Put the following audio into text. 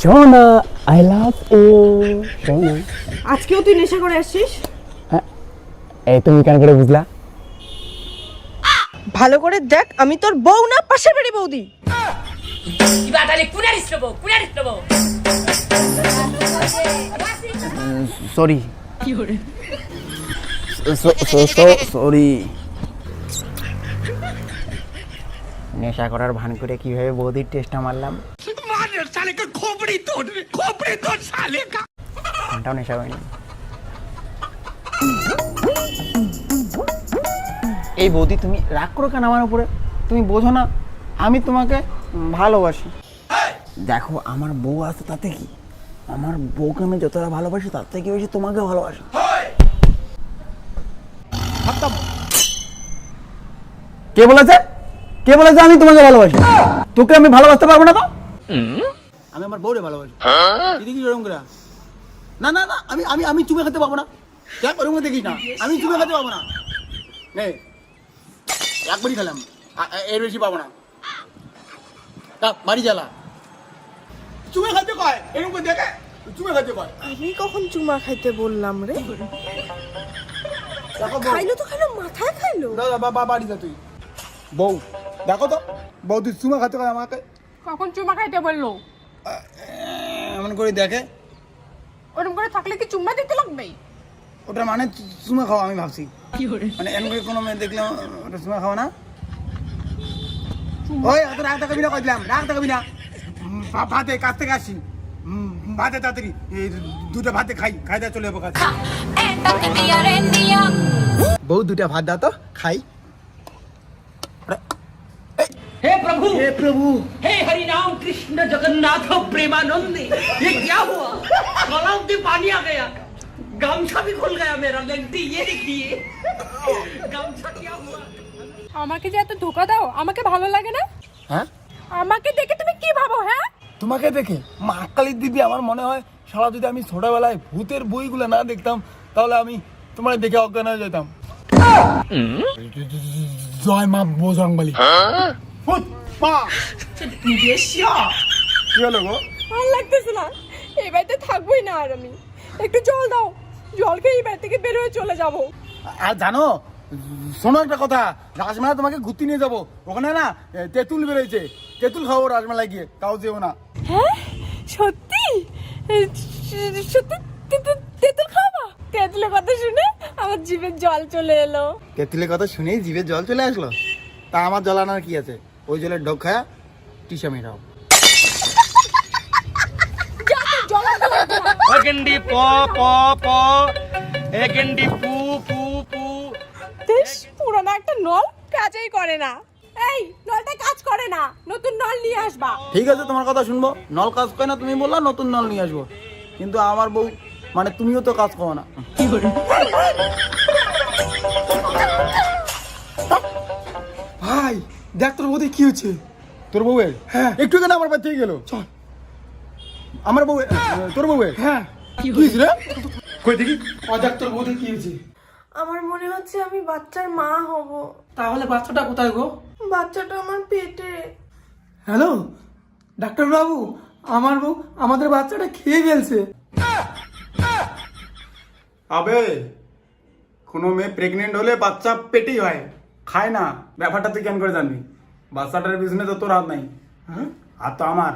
সোনা I love you সোনা। আজকেও তুই নেশা করে আসছিস? হ্যাঁ, এই তুমি কেন করে বুঝলা? ভালো করে দেখ, আমি তোর বউ না, পাশের বাড়ি বৌদি। Sorry sorry. নেশা করার ভান করে কিভাবে বৌদির টেস্টটা মারলাম। ঘন্টাও নেশা হয়নি। এই বৌদি তুমি রাগ করো কেন আমার উপরে? তুমি বোঝো না আমি তোমাকে ভালোবাসি। দেখো আমার বউ আছে তাতে কি, আমার বউকে আমি যতটা ভালোবাসি তার থেকে বেশি তোমাকে ভালোবাসি। কে বলেছে? কে বলেছে আমি তোমাকে ভালোবাসি? তোকে আমি ভালোবাসতে পারবো না তো? আমি আমার বউরে ভালোবাসি। এদিকে এরকম করে না না না, আমি আমি আমি চুমে খেতে পারবো না। দেখ ওরকম দেখিস না, আমি চুমে খেতে পারবো না। নে একবারই খেলাম, এর বেশি পাবো না। বাড়ি জ্বালা চুমে খাইতে কয়, এরকম করে দেখে চুমে খাইতে কয়। আমি কখন চুমা খাইতে বললাম রে? দেখো খাইলো তো খাইলো, মাথায় খাইলো। দাদা বাবা বাড়ি যা তুই। বউ দেখো তো, বউ তুই চুমা খাইতে কয় আমাকে। কখন চুমা খাইতে বললো? এমন করে দেখে। ওরকম করে থাকলে কি চুম্মা দিতে লাগবে? ওটা মানে চুমা খাওয়া আমি ভাবছি। মানে এমন করে কোনো মেয়ে দেখলে ওটা চুমা খাওয়া না। ওই এত রাগ দেখাবি না, কইলাম রাগ দেখাবি না। ভাতে কাছ থেকে আসি, ভাতে তাড়াতাড়ি দুটো ভাতে খাই, খাই দেওয়া চলে যাবো কাছে। বউ দুটা ভাত দাও তো খাই। हे प्रभु হে প্রভু, हे हरि राम कृष्ण जगन्नाथ प्रेमानंद ये क्या हुआ? गलाव से पानी आ गया, गमछा भी खुल गया मेरा। गलती ये देखिए, गमछा क्या हुआ? আমাকে যে এত ধোকা দাও, আমাকে ভালো লাগে না? হ্যাঁ আমাকে দেখে তুমি কি ভাবো? হ্যাঁ, তোমাকে দেখে মা কালীর দিদি আমার মনে হয় সারা যদি আমি ছোটবেলায় ভূতের বইগুলো না দেখতাম তাহলে আমি তোমার দেখে অজ্ঞান হয়ে যেতাম। জয় মা বজরংবলী। ভূত মা你别笑， কি হলো গো? ভালো লাগতেছে না, এই বাড়িতে থাকবোই না আর আমি। একটু জল দাও, জল খেয়ে এই বাড়ি থেকে বের হয়ে চলে যাবো। আর জানো, শোনো একটা কথা, রাজমেলা তোমাকে ঘুরতে নিয়ে যাবো। ওখানে না তেঁতুল বেরোয়েছে, তেঁতুল খাবো রাজমেলায় গিয়ে, তাও যেও না। হ্যাঁ সত্যি? সত্যি তেঁতুল খাওয়া? তেঁতুলের কথা শুনে আমার জিভে জল চলে এলো। তেঁতুলের কথা শুনেই জিভে জল চলে আসলো? তা আমার জল আনার কি আছে? ওই জলের ঢোক খায়া টিসা মেটাও। যা তো জল আনতে লাগবে না। अगंडी पो पो पो एगंडी पू पू पू। বেশ পুরানো একটা নল কাজই করে না। এই নলটা কাজ করে না, নতুন নল নিয়ে আসবা। ঠিক আছে তোমার কথা শুনবো, নল কাজ করে না তুমি বললা, নতুন নল নিয়ে আসবো। কিন্তু আমার বউ মানে তুমিও তো কাজ করো না। ভাই দেখ তোর বউদের কি হচ্ছে। তোর বউয়ের? হ্যাঁ একটু কেন আমার বাড়ি থেকে গেল। চল আমার বউয়ের, তোর বউয়ের? হ্যাঁ কি হয়েছে রে? কই দেখি, দেখ তোর বউদের কি হয়েছে। আমার মনে হচ্ছে আমি বাচ্চার মা হব। তাহলে বাচ্চাটা কোথায় গো? বাচ্চাটা আমার পেটে। হ্যালো ডাক্তার বাবু, আমার বউ আমাদের বাচ্চাটা খেয়ে ফেলছে। আবে কোনো মেয়ে প্রেগনেন্ট হলে বাচ্চা পেটেই হয়, খায় না। ব্যাপারটা তুই কেন করে জানবি? বাচ্চাটার পিছনে তো তোর হাত নাই, হাত তো আমার।